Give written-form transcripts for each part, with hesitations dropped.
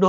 9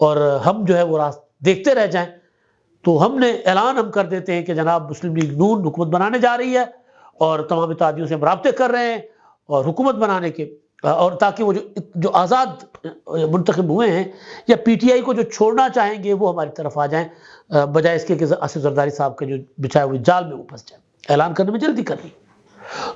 اور ہم جو ہے وہ راست دیکھتے رہ جائیں، تو ہم نے اعلان ہم کر دیتے ہیں کہ جناب مسلم لیگ نون حکومت بنانے جا رہی ہے اور تمام اتحادیوں سے ہم رابطے کر رہے ہیں اور حکومت بنانے کے، اور تاکہ وہ جو آزاد منتخب ہوئے ہیں یا پی ٹی آئی کو جو چھوڑنا چاہیں گے وہ ہماری طرف آ جائیں، بجائے اس کے کہ آصف زرداری صاحب کے جو بچھائے ہوئے جال میں وہ پھنس جائیں۔ اعلان کرنے میں جلدی کر لی،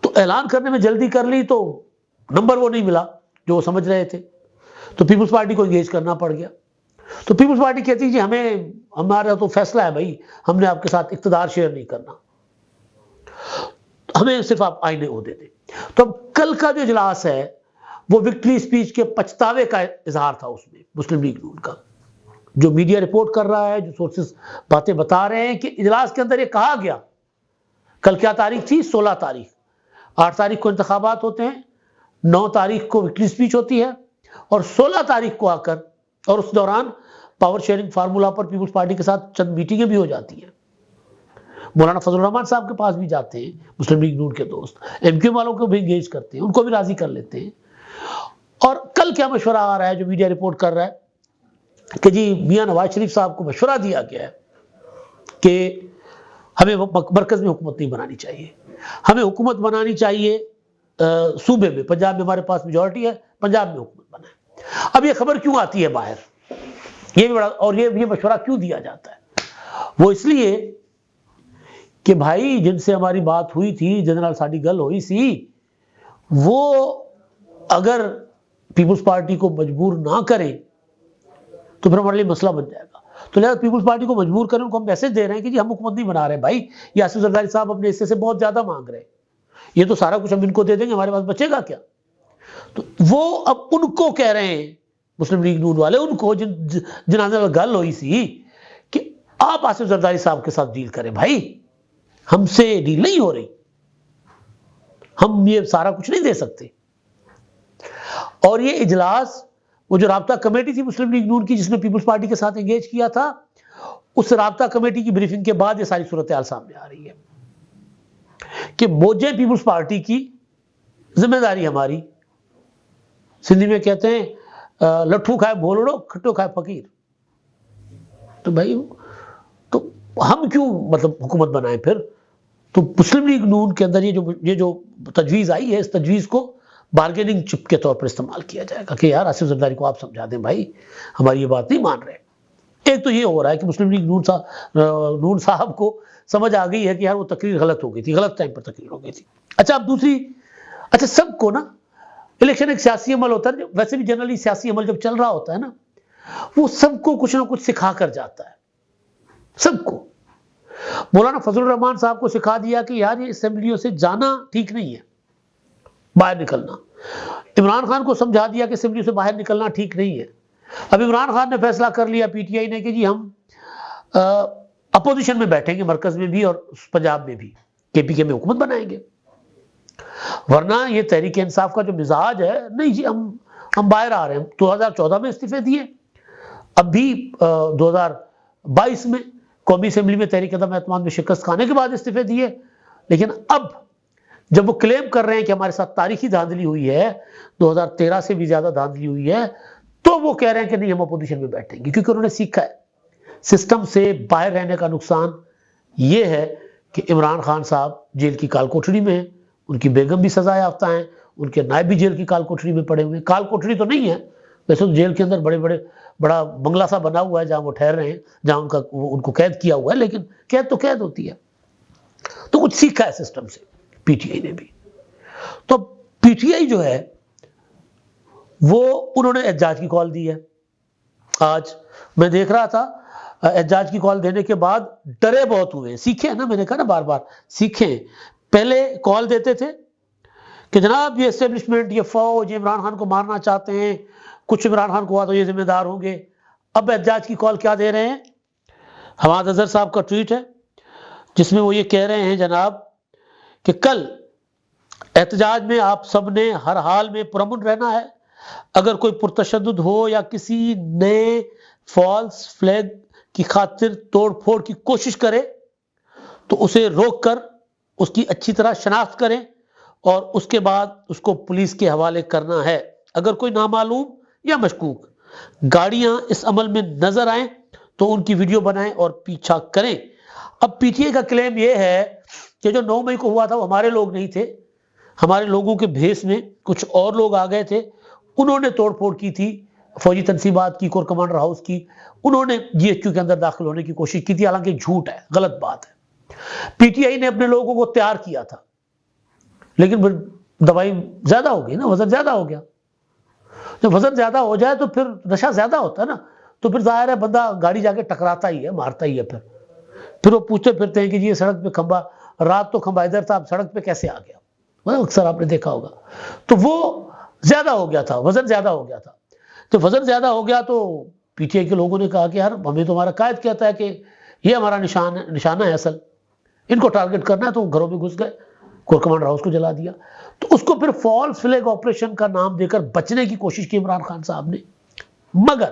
تو اعلان کرنے میں جلدی کر لی تو نمبر وہ نہیں ملا جو وہ سمجھ رہے تھے، تو پیپلز پارٹی کو انگیج کرنا پڑ گیا۔ تو پیپلز پارٹی کہتی جی ہمارا تو فیصلہ ہے بھائی، ہم نے آپ کے ساتھ اقتدار شیئر نہیں کرنا، ہمیں صرف آپ آئینے عہدے دیں۔ تو اب کل کا جو اجلاس ہے وہ وکٹری اسپیچ کے پچھتاوے کا اظہار تھا، اس میں مسلم لیگ نون کا جو میڈیا رپورٹ کر رہا ہے، جو سورسز باتیں بتا رہے ہیں کہ اجلاس کے اندر یہ کہا گیا، کل کیا تاریخ تھی؟ 16 تاریخ، 8 تاریخ کو انتخابات ہوتے ہیں، 9 تاریخ کو وکٹری اسپیچ ہوتی ہے، اور 16 تاریخ کو آ کر، اور اس دوران پاور شیئرنگ فارمولا پر پیپلز پارٹی کے ساتھ چند میٹنگیں بھی ہو جاتی ہیں، مولانا فضل الرحمان صاحب کے پاس بھی جاتے ہیں مسلم لیگ نون کے دوست، ایم کیو والوں کو بھی انگیج کرتے ہیں، ان کو بھی راضی کر لیتے ہیں۔ اور کل کیا مشورہ آ رہا ہے جو میڈیا رپورٹ کر رہا ہے کہ جی میاں نواز شریف صاحب کو مشورہ دیا گیا ہے کہ ہمیں مرکز میں حکومت نہیں بنانی چاہیے، ہمیں حکومت بنانی چاہیے صوبے میں، پنجاب میں ہمارے پاس میجورٹی ہے، پنجاب میں حکومت بنائیں۔ اب یہ خبر کیوں آتی ہے باہر، یہ بھی بڑا، اور یہ مشورہ کیوں دیا جاتا ہے؟ وہ اس لیے کہ بھائی جن سے ہماری بات ہوئی تھی، جنرل ساڈی گل ہوئی سی، وہ اگر پیپلز پارٹی کو مجبور نہ کریں تو پھر ہمارے لیے مسئلہ بن جائے گا، تو لہذا پیپلز پارٹی کو مجبور کریں، ان کو ہم میسج دے رہے ہیں کہ جی ہم حکومت نہیں بنا رہے بھائی، یہ آصف زرداری صاحب اپنے حصے سے بہت زیادہ مانگ رہے ہیں، یہ تو سارا کچھ ہم ان کو دے دیں گے، ہمارے پاس بچے گا کیا؟ تو وہ اب ان کو کہہ رہے ہیں، مسلم لیگ نون والے ان کو جنہاں گل ہوئی سی کہ آپ آصف زرداری صاحب کے ساتھ ڈیل کریں، بھائی ہم سے ڈیل نہیں ہو رہی، ہم یہ سارا کچھ نہیں دے سکتے۔ اور یہ اجلاس، وہ جو رابطہ کمیٹی تھی مسلم لیگ نون کی جس نے پیپلز پارٹی کے ساتھ انگیج کیا تھا، اس رابطہ کمیٹی کی بریفنگ کے بعد یہ ساری صورتحال سامنے آ رہی ہے کہ موجے پیپلز پارٹی کی ذمہ داری ہماری، سندھی میں کہتے ہیں لٹھو کھائے بھولڑو، کھٹو کھائے فقیر، تو بھائی تو ہم کیوں مطلب حکومت بنائیں پھر؟ تو مسلم لیگ نون کے اندر یہ جو تجویز آئی ہے، اس تجویز کو بارگیننگ چپ کے طور پر استعمال کیا جائے گا کہ یار آصف زرداری کو آپ سمجھا دیں بھائی، ہماری یہ بات نہیں مان رہے۔ ایک تو یہ ہو رہا ہے کہ مسلم لیگ نون صاحب کو سمجھ آ گئی ہے کہ یار وہ تقریر غلط ہو گئی تھی، غلط ٹائم پر تقریر ہو گئی تھی۔ اچھا اب دوسری، اچھا سب کو نا، الیکشن ایک سیاسی عمل ہوتا ہے، ویسے بھی جنرلی سیاسی عمل جب چل رہا ہوتا ہے نا، وہ سب کو کچھ نہ کچھ سکھا کر جاتا ہے، سب کو۔ مولانا فضل الرحمان صاحب کو سکھا دیا کہ یار یہ اسمبلیوں سے جانا ٹھیک نہیں ہے، باہر نکلنا۔ عمران خان کو سمجھا دیا کہ اسمبلیوں سے باہر نکلنا ٹھیک نہیں ہے۔ اب عمران خان نے فیصلہ کر لیا، پی ٹی آئی نے، کہ جی ہم اپوزیشن میں بیٹھیں گے، مرکز میں بھی اور پنجاب میں بھی، کے پی کے میں حکومت بنائیں گے، ورنہ یہ تحریک انصاف کا جو مزاج ہے، نہیں جی ہم باہر آ رہے ہیں۔ 2014 میں استعفے دیے، اب بھی 2022 میں قومی اسمبلی میں تحریک عدم اعتماد میں شکست کھانے کے بعد استعفے دیے، لیکن اب جب وہ کلیم کر رہے ہیں کہ ہمارے ساتھ تاریخی دھاندلی ہوئی ہے، 2013 سے بھی زیادہ دھاندلی ہوئی ہے، تو وہ کہہ رہے ہیں کہ نہیں ہم اپوزیشن میں بیٹھیں گے، کیونکہ انہوں نے سیکھا ہے سسٹم سے باہر رہنے کا نقصان یہ ہے کہ عمران خان صاحب جیل کی کال کوٹڑی میں ہیں، ان کی بیگم بھی سزا یافتہ ہیں، ان کے نائب بھی جیل کی کال کوٹڑی میں پڑے ہوئے ہیں۔ کال کوٹڑی تو نہیں ہے ویسے تو جیل کے اندر بڑا بنگلہ سا بنا ہوا ہے جہاں وہ ٹھہر رہے ہیں، جہاں ان کو قید کیا ہوا ہے، لیکن قید تو قید ہوتی ہے۔ تو کچھ سیکھا ہے سسٹم سے پی ٹی آئی نے بھی۔ تو پی ٹی آئی جو ہے وہ انہوں نے احتجاج کی کال دی ہے۔ آج میں دیکھ رہا تھا احتجاج کی کال دینے کے بعد ڈرے بہت ہوئے، سیکھیں نا، میں نے کہا نا بار بار سیکھیں۔ پہلے کال دیتے تھے کہ جناب یہ اسٹیبلشمنٹ، یہ فوج عمران خان کو مارنا چاہتے ہیں، کچھ عمران خان کو ہوا تو یہ ذمہ دار ہوں گے۔ اب احتجاج کی کال کیا دے رہے ہیں؟ حماد اظہر صاحب کا ٹویٹ ہے جس میں وہ یہ کہہ رہے ہیں جناب کہ کل احتجاج میں آپ سب نے ہر حال میں پرامن رہنا ہے، اگر کوئی پرتشدد ہو یا کسی نئے فالس فلیگ کی خاطر توڑ پھوڑ کی کوشش کرے تو اسے روک کر اس کی اچھی طرح شناخت کریں اور اس کے بعد اس کو پولیس کے حوالے کرنا ہے۔ اگر کوئی نامعلوم یا مشکوک گاڑیاں اس عمل میں نظر آئیں تو ان کی ویڈیو بنائیں اور پیچھا کریں۔ اب پی ٹی آئی کا کلیم یہ ہے کہ جو 9 مئی کو ہوا تھا وہ ہمارے لوگ نہیں تھے، ہمارے لوگوں کے بھیس میں کچھ اور لوگ آ گئے تھے، انہوں نے توڑ پھوڑ کی تھی، فوجی تنصیبات کی، کور کمانڈر ہاؤس کی، انہوں نے جی ایچ کیو کے اندر داخل ہونے کی کوشش کی تھی، حالانکہ جھوٹ ہے، غلط بات ہے۔ پی ٹی آئی نے اپنے لوگوں کو تیار کیا تھا، لیکن دوائی زیادہ ہو گئی نا، وزن زیادہ ہو گیا۔ جب وزن زیادہ ہو جائے تو پھر نشہ زیادہ ہوتا ہے نا، تو پھر ظاہر ہے بندہ گاڑی جا کے ٹکراتا ہی ہے، مارتا ہی ہے۔ پھر وہ پوچھتے پھرتے ہیں کہ جی یہ سڑک پہ کھمبا، رات تو کھمبا ادھر تھا، اب سڑک پہ کیسے آ گیا؟ اکثر آپ نے دیکھا ہوگا۔ تو وہ زیادہ ہو گیا تھا، وزن زیادہ ہو گیا تھا۔ تو وزن زیادہ ہو گیا تو پی ٹی آئی کے لوگوں نے کہا کہ یار ہمیں تو ہمارا قائد کہتا ہے کہ یہ ہمارا نشانہ ہے اصل، ان کو ٹارگٹ کرنا ہے، تو گھروں میں گھس گئے، کور کمانڈر ہاؤس کو جلا دیا۔ تو اس کو پھر فالس فلیگ آپریشن کا نام دے کر بچنے کی کوشش کی عمران خان صاحب نے، مگر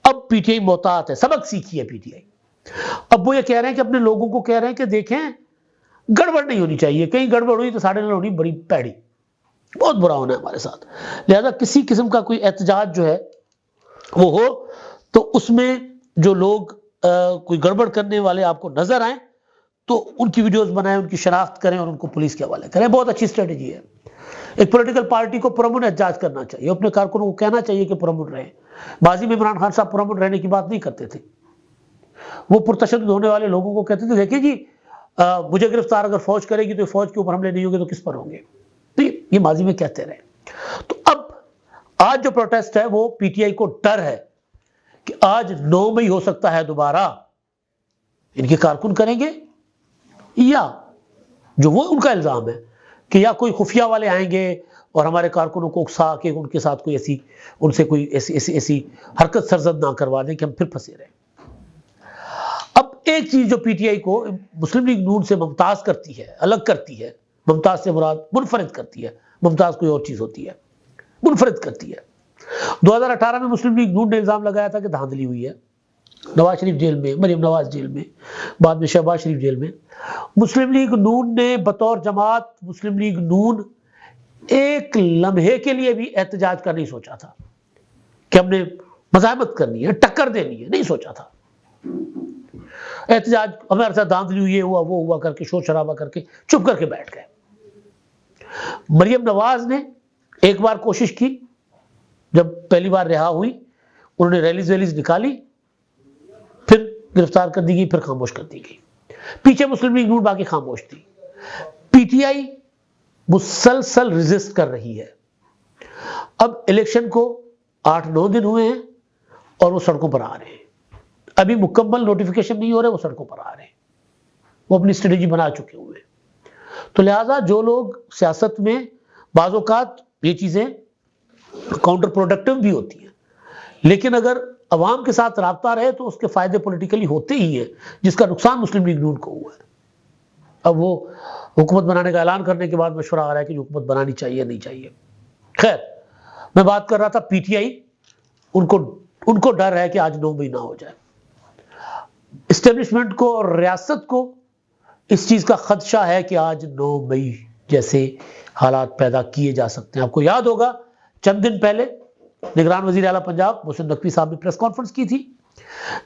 اب پی ٹی آئی محتاط ہے، سبق سیکھی ہے پی ٹی آئی۔ اب وہ یہ کہہ رہے ہیں کہ اپنے لوگوں کو کہہ رہے ہیں کہ دیکھیں گڑبڑ نہیں ہونی چاہیے، کہیں گڑبڑ ہوئی تو ساڑھے نہ ہونی بڑی پیڑی، بہت برا ہونا ہے ہمارے ساتھ، لہذا کسی قسم کا کوئی احتجاج جو ہے وہ ہو تو اس میں جو لوگ کوئی گڑبڑ کرنے والے آپ کو نظر آئیں تو ان کی ویڈیوز بنائیں، ان کی شناخت کریں اور ان کو پولیس کے حوالے کریں۔ بہت اچھی اسٹریٹجی ہے۔ ایک پولیٹیکل پارٹی کو پرامن احتجاج کرنا چاہیے، اپنے کارکنوں کو کہنا چاہیے کہ پرامن رہیں۔ ماضی میں عمران خان صاحب پرامن رہنے کی بات نہیں کرتے تھے، وہ پرتشدد ہونے والے لوگوں کو کہتے تھے دیکھیں جی مجھے گرفتار اگر فوج کرے گی تو فوج کے اوپر حملے نہیں ہوں گے تو کس پر ہوں گے؟ یہ ماضی میں کہتے رہے۔ تو اب آج جو پروٹیسٹ ہے وہ پی ٹی آئی کو ڈر ہے کہ آج 9 مئی ہو سکتا ہے دوبارہ ان کے کارکن کریں گے، یا جو وہ ان کا الزام ہے کہ یا کوئی خفیہ والے آئیں گے اور ہمارے کارکنوں کو اکسا کے ان کے ساتھ کوئی ایسی حرکت سرزد نہ کروا دیں کہ ہم پھر پھنسے رہیں۔ اب ایک چیز جو پی ٹی آئی کو مسلم لیگ نون سے ممتاز کرتی ہے، الگ کرتی ہے، ممتاز سے مراد منفرد کرتی ہے، ممتاز کوئی اور چیز ہوتی ہے، منفرد کرتی ہے۔ 2018 میں مسلم لیگ نون نے الزام لگایا تھا کہ دھاندلی ہوئی ہے، نواز شریف جیل میں، مریم نواز جیل میں، بعد میں شہباز شریف جیل میں۔ مسلم لیگ نون نے بطور جماعت مسلم لیگ نون ایک لمحے کے لیے بھی احتجاج کا نہیں سوچا تھا کہ ہم نے مزاحمت کرنی ہے، ٹکر دینی ہے، نہیں سوچا تھا۔ احتجاج ہمارے ساتھ دھاندلی ہوئی، یہ ہوا وہ ہوا کر کے شور شرابہ کر کے چپ کر کے بیٹھ گئے۔ مریم نواز نے ایک بار کوشش کی، جب پہلی بار رہا ہوئی انہوں نے ریلیز نکالی، پھر گرفتار کر دی گئی، پھر خاموش کر دی گئی۔ پیچھے مسلم لیگ نون باقی خاموش تھی۔ پی ٹی آئی مسلسل ریزسٹ کر رہی ہے۔ اب الیکشن کو 8-9 دن ہوئے ہیں اور وہ سڑکوں پر آ رہے ہیں، ابھی مکمل نوٹیفیکیشن نہیں ہو رہے، وہ سڑکوں پر آ رہے ہیں، وہ اپنی اسٹریٹجی بنا چکے ہوئے ہیں۔ تو لہٰذا جو لوگ سیاست میں بعض اوقات یہ چیزیں کاؤنٹر پروڈکٹیو بھی ہوتی ہیں، لیکن اگر عوام کے ساتھ رابطہ رہے تو اس کے فائدے پولیٹیکلی ہوتے ہی ہیں، جس کا نقصان مسلم لیگ نون کو ہوا ہے۔ اب وہ حکومت بنانے کا اعلان کرنے کے بعد مشورہ آ رہا ہے کہ حکومت بنانی چاہیے نہیں چاہیے۔ خیر، میں بات کر رہا تھا پی ٹی آئی، ان کو ڈر ہے کہ آج 9 مئی نہ ہو جائے۔ اسٹیبلشمنٹ کو اور ریاست کو اس چیز کا خدشہ ہے کہ آج 9 مئی جیسے حالات پیدا کیے جا سکتے ہیں۔ آپ کو یاد ہوگا چند دن پہلے نگران وزیر اعلیٰ پنجاب محسن نقوی صاحب نے پریس کانفرنس کی تھی،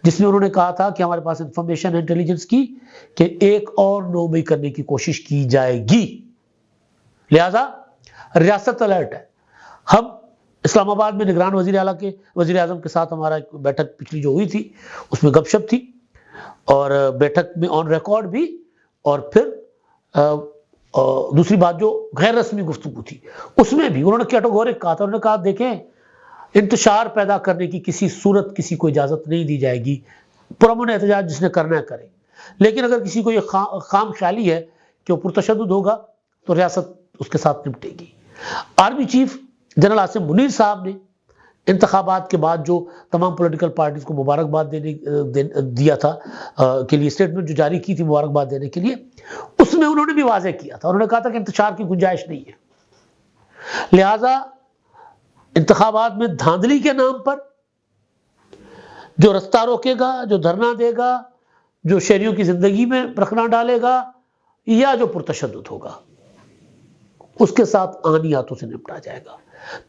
جس میں انہوں نے کہا تھا کہ ہمارے پاس انفارمیشن انٹیلیجنس کی کہ ایک اور 9 مئی کرنے کی کوشش کی جائے گی، لہذا ریاست الرٹ ہے۔ ہم اسلام آباد میں نگران وزیر اعلیٰ کے وزیر اعظم کے ساتھ ہمارا ایک بیٹھک پچھلی جو ہوئی تھی اس میں گپ شپ تھی، اور بیٹھک میں آن ریکارڈ بھی، اور پھر دوسری بات جو غیر رسمی گفتگو تھی اس میں بھی انہوں نے کیٹیگورک کہا تھا، انہوں نے کہا دیکھیں انتشار پیدا کرنے کی کسی صورت کسی کو اجازت نہیں دی جائے گی، پرامن احتجاج جس نے کرنا ہے کرے، لیکن اگر کسی کو یہ خام خیالی ہے کہ وہ پرتشدد ہوگا تو ریاست اس کے ساتھ نپٹے گی۔ Army chief general Asim Munir صاحب نے انتخابات کے بعد جو تمام پولیٹیکل پارٹیز کو مبارکباد دیا تھا کے لیے اسٹیٹمنٹ جو جاری کی تھی مبارکباد دینے کے لیے، اس میں انہوں نے بھی واضح کیا تھا، انہوں نے کہا تھا کہ انتشار کی گنجائش نہیں ہے، لہذا انتخابات میں دھاندلی کے نام پر جو رستہ روکے گا، جو دھرنا دے گا، جو شہریوں کی زندگی میں رخنا ڈالے گا، یا جو پرتشدد ہوگا، اس کے ساتھ آنی ہاتھوں سے نپٹا جائے گا۔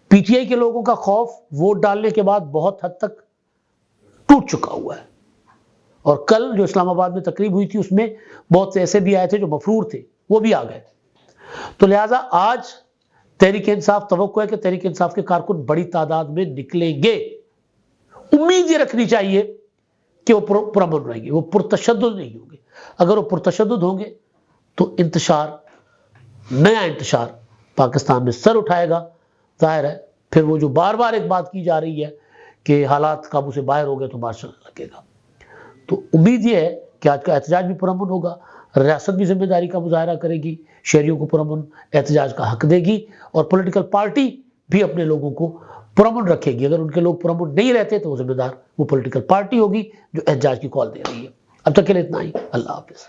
پی ٹی آئی کے لوگوں کا خوف ووٹ ڈالنے کے بعد بہت حد تک ٹوٹ چکا ہوا ہے، اور کل جو اسلام آباد میں تقریب ہوئی تھی اس میں بہت سے ایسے بھی آئے تھے جو مفرور تھے، وہ بھی آ گئے۔ تو لہٰذا آج تحریک انصاف، توقع ہے کہ تحریک انصاف کے کارکن بڑی تعداد میں نکلیں گے۔ امید یہ رکھنی چاہیے کہ وہ پرامن رہیں گے، وہ پرتشدد نہیں ہوں گے۔ اگر وہ پرتشدد ہوں گے تو انتشار، نیا انتشار پاکستان میں سر اٹھائے گا۔ ظاہر ہے پھر وہ جو بار بار ایک بات کی جا رہی ہے کہ حالات قابو سے باہر ہو گئے تو مارشل لگے گا۔ تو امید یہ ہے کہ آج کا احتجاج بھی پرامن ہوگا، ریاست بھی ذمہ داری کا مظاہرہ کرے گی، شہریوں کو پرامن احتجاج کا حق دے گی، اور پولیٹیکل پارٹی بھی اپنے لوگوں کو پرامن رکھے گی۔ اگر ان کے لوگ پرامن نہیں رہتے تو وہ ذمہ دار وہ پولیٹیکل پارٹی ہوگی جو احتجاج کی کال دے رہی ہے۔ اب تک کے لیے اتنا ہی، اللہ حافظ۔